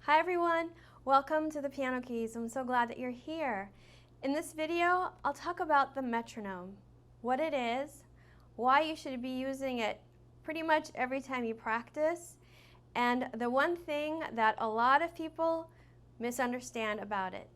Hi everyone, welcome to the Piano Keys. I'm so glad that you're here. In this video, I'll talk about the metronome, what it is, why you should be using it pretty much every time you practice, and the one thing that a lot of people misunderstand about it.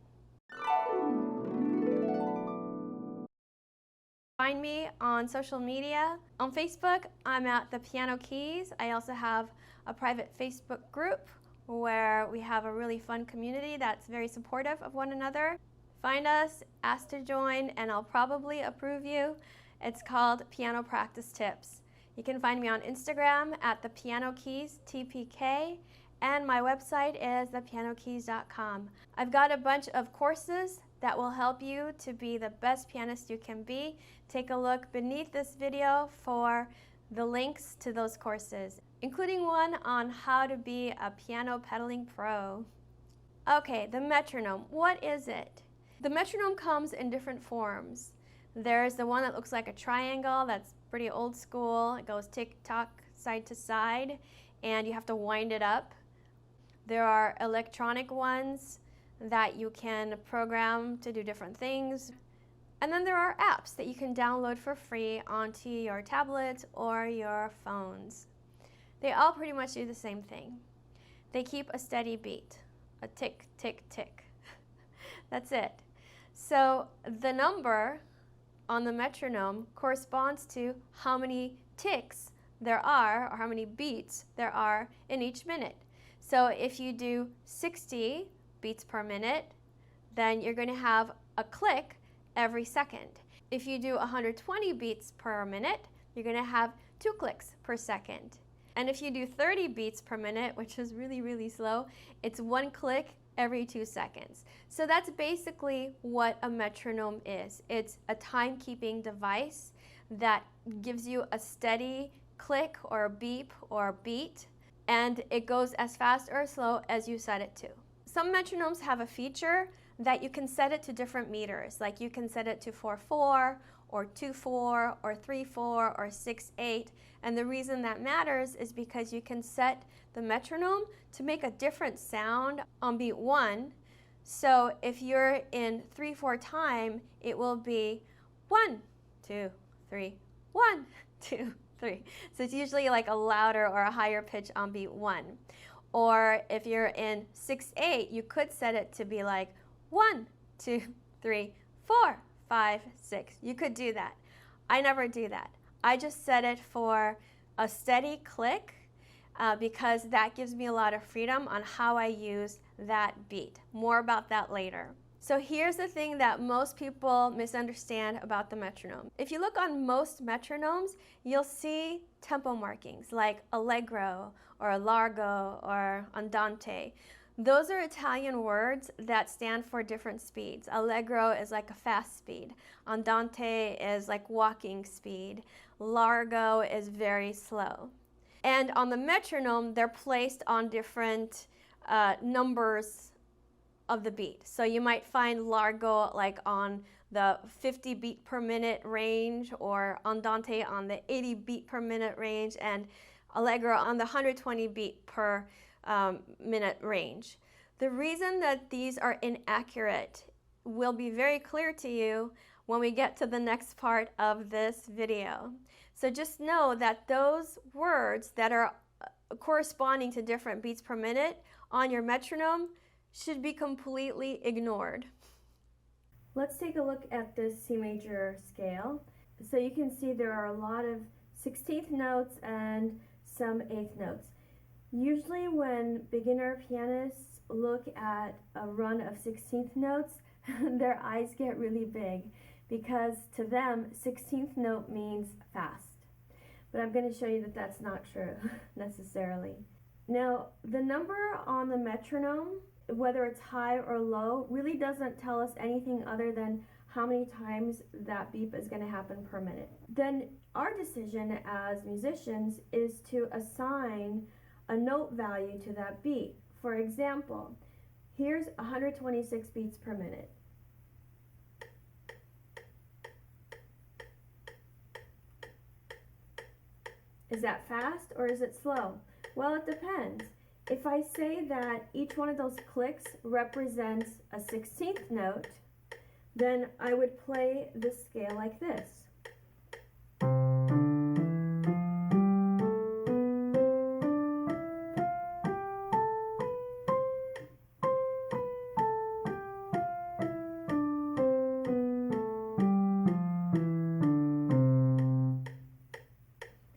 Find me on social media. On Facebook, I'm at the Piano Keys. I also have a private Facebook group where we have a really fun community that's very supportive of one another. Find us, ask to join, and I'll probably approve you. It's called Piano Practice Tips. You can find me on Instagram at the Piano Keys TPK, and my website is thepianokeys.com. I've got a bunch of courses that will help you to be the best pianist you can be. Take a look beneath this video for the links to those courses, including one on how to be a piano pedaling pro. Okay, the metronome, what is it? The metronome comes in different forms. There's the one that looks like a triangle, that's pretty old school. It goes tick-tock, side to side, and you have to wind it up. There are electronic ones that you can program to do different things. And then there are apps that you can download for free onto your tablets or your phones. They all pretty much do the same thing. They keep a steady beat, a tick, tick, tick. That's it. So the number on the metronome corresponds to how many ticks there are, or how many beats there are in each minute. So if you do 60 beats per minute, then you're going to have a click every second. If you do 120 beats per minute, you're going to have 2 clicks per second. And if you do 30 beats per minute, which is really, really slow, it's 1 click every 2 seconds. So that's basically what a metronome is. It's a timekeeping device that gives you a steady click or a beep or a beat, and it goes as fast or slow as you set it to. Some metronomes have a feature that you can set it to different meters, like you can set it to 4/4 or 2/4 or 3/4 or 6/8, and the reason that matters is because you can set the metronome to make a different sound on beat 1. So if you're in 3/4 time, it will be 1, 2, 3, 1, 2, 3. So it's usually like a louder or a higher pitch on beat 1. Or if you're in 6/8, you could set it to be like 1, 2, 3, 4, 5, 6. You could do that. I never do that. I just set it for a steady click because that gives me a lot of freedom on how I use that beat. More about that later. So here's the thing that most people misunderstand about the metronome. If you look on most metronomes, you'll see tempo markings like allegro or largo or andante. Those are Italian words that stand for different speeds. Allegro is like a fast speed. Andante is like walking speed. Largo is very slow. And on the metronome, they're placed on different numbers of the beat. So you might find largo like on the 50 beat per minute range, or andante on the 80 beat per minute range, and allegro on the 120 beat per minute range. The reason that these are inaccurate will be very clear to you when we get to the next part of this video. So just know that those words that are corresponding to different beats per minute on your metronome should be completely ignored. Let's take a look at this C major scale. So you can see there are a lot of 16th notes and some 8th notes. Usually when beginner pianists look at a run of 16th notes, their eyes get really big because to them 16th note means fast. But I'm going to show you that that's not true necessarily. Now, the number on the metronome, whether it's high or low, really doesn't tell us anything other than how many times that beep is going to happen per minute. Then our decision as musicians is to assign a note value to that beat. For example, here's 126 beats per minute. Is that fast or is it slow? Well, it depends. If I say that each one of those clicks represents a 16th note, then I would play the scale like this.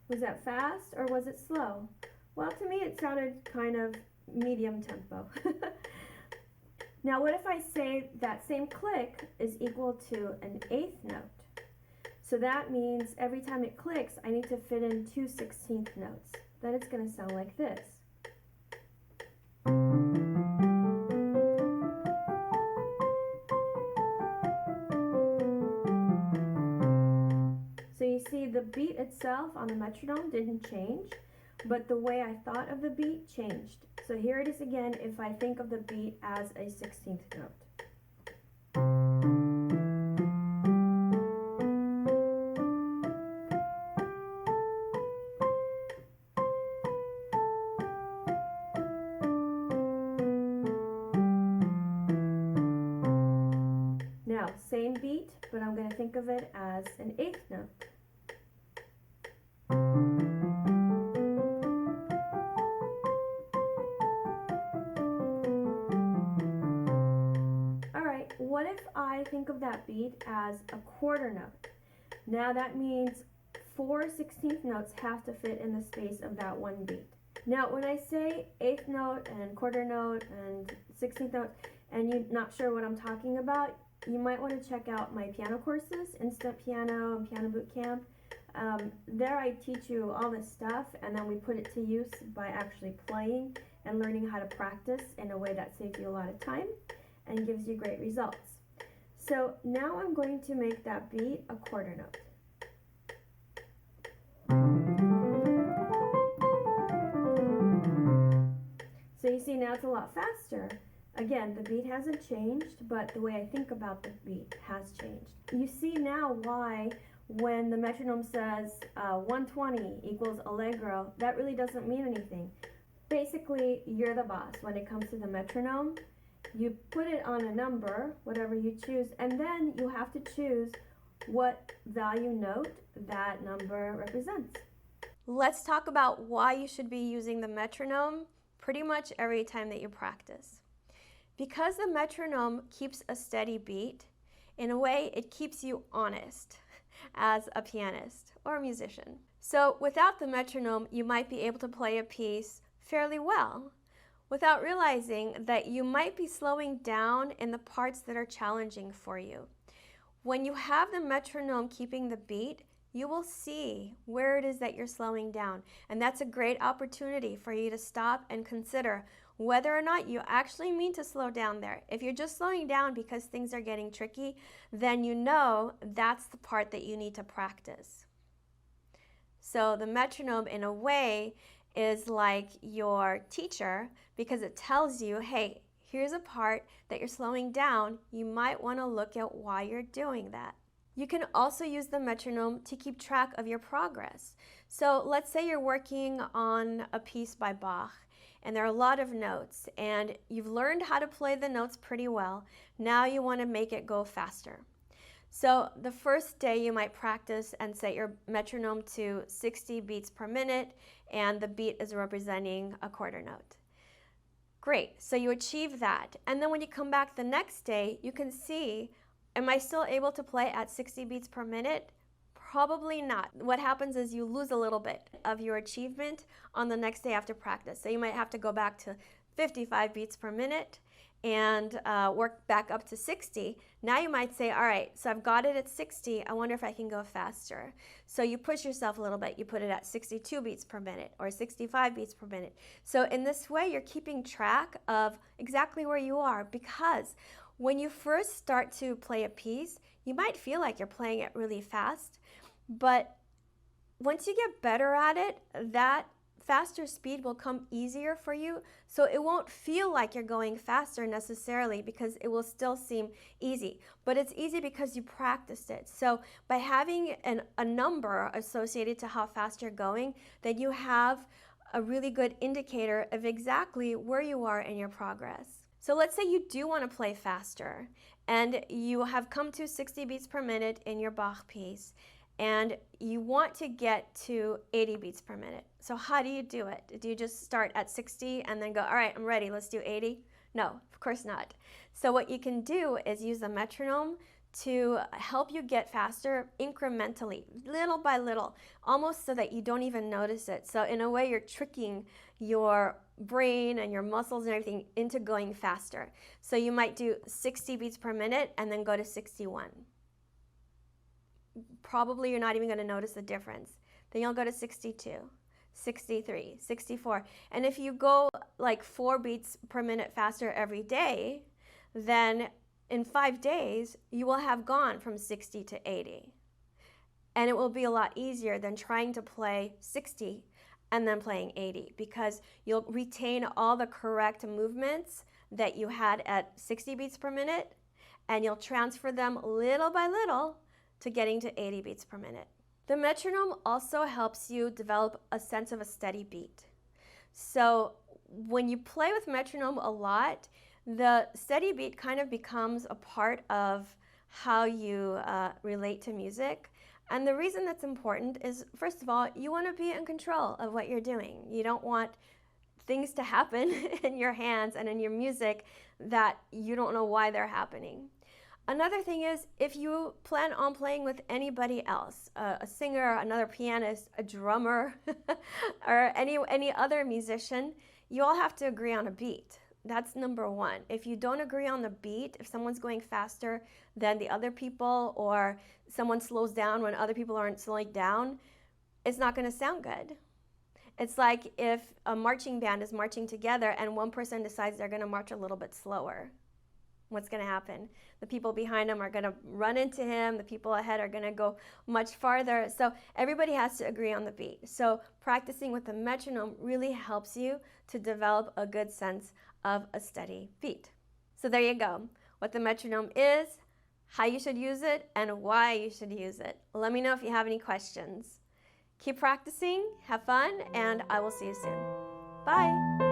Was that fast or was it slow? Well, to me it sounded kind of medium tempo. Now what if I say that same click is equal to an 8th note? So that means every time it clicks, I need to fit in 2 16th notes. Then it's going to sound like this. So you see the beat itself on the metronome didn't change, but the way I thought of the beat changed. So here it is again if I think of the beat as a 16th note. Now, same beat, but I'm going to think of it as an 8th note. Alright, what if I think of that beat as a quarter note? Now that means 4 16th notes have to fit in the space of that one beat. Now when I say 8th note and quarter note and 16th note, and you're not sure what I'm talking about, you might want to check out my piano courses, Instant Piano and Piano Boot Camp. There I teach you all this stuff, and then we put it to use by actually playing and learning how to practice in a way that saves you a lot of time and gives you great results. So now I'm going to make that beat a quarter note. So you see now it's a lot faster. Again, the beat hasn't changed, but the way I think about the beat has changed. You see now why when the metronome says 120 equals allegro, that really doesn't mean anything. Basically, you're the boss when it comes to the metronome. You put it on a number, whatever you choose, and then you have to choose what value note that number represents. Let's talk about why you should be using the metronome pretty much every time that you practice. Because the metronome keeps a steady beat, in a way it keeps you honest as a pianist or a musician. So without the metronome, you might be able to play a piece fairly well without realizing that you might be slowing down in the parts that are challenging for you. When you have the metronome keeping the beat, you will see where it is that you're slowing down. And that's a great opportunity for you to stop and consider whether or not you actually mean to slow down there. If you're just slowing down because things are getting tricky, then you know that's the part that you need to practice. So the metronome, in a way, is like your teacher because it tells you, hey, here's a part that you're slowing down. You might want to look at why you're doing that. You can also use the metronome to keep track of your progress. So let's say you're working on a piece by Bach, and there are a lot of notes, and you've learned how to play the notes pretty well. Now you want to make it go faster. So the first day you might practice and set your metronome to 60 beats per minute, and the beat is representing a quarter note. Great, so you achieve that. And then when you come back the next day, you can see, am I still able to play at 60 beats per minute? Probably not. What happens is you lose a little bit of your achievement on the next day after practice. So you might have to go back to 55 beats per minute and work back up to 60. Now you might say, all right, so I've got it at 60. I wonder if I can go faster. So you push yourself a little bit. You put it at 62 beats per minute or 65 beats per minute. So in this way, you're keeping track of exactly where you are, because when you first start to play a piece, you might feel like you're playing it really fast, but once you get better at it, that faster speed will come easier for you, so it won't feel like you're going faster necessarily because it will still seem easy. But it's easy because you practiced it. So by having a number associated to how fast you're going, then you have a really good indicator of exactly where you are in your progress. So let's say you do want to play faster and you have come to 60 beats per minute in your Bach piece and you want to get to 80 beats per minute. So how do you do it? Do you just start at 60 and then go, all right, I'm ready, let's do 80? No, of course not. So what you can do is use the metronome to help you get faster incrementally, little by little, almost so that you don't even notice it. So in a way, you're tricking your brain and your muscles and everything into going faster. So you might do 60 beats per minute and then go to 61. Probably you're not even going to notice the difference. Then you'll go to 62, 63, 64. And if you go like 4 beats per minute faster every day, then in 5 days, you will have gone from 60 to 80. And it will be a lot easier than trying to play 60 and then playing 80, because you'll retain all the correct movements that you had at 60 beats per minute, and you'll transfer them little by little to getting to 80 beats per minute. The metronome also helps you develop a sense of a steady beat. So when you play with metronome a lot, the steady beat kind of becomes a part of how you relate to music. And the reason that's important is, first of all, you want to be in control of what you're doing. You don't want things to happen in your hands and in your music that you don't know why they're happening. Another thing is, if you plan on playing with anybody else, a singer, another pianist, a drummer, or any other musician, you all have to agree on a beat. That's number one. If you don't agree on the beat, if someone's going faster than the other people, or someone slows down when other people aren't slowing down, it's not going to sound good. It's like if a marching band is marching together and one person decides they're going to march a little bit slower. What's going to happen? The people behind them are going to run into him. The people ahead are going to go much farther. So everybody has to agree on the beat. So practicing with the metronome really helps you to develop a good sense of a steady beat. So there you go. What the metronome is, how you should use it, and why you should use it. Let me know if you have any questions. Keep practicing, have fun, and I will see you soon. Bye.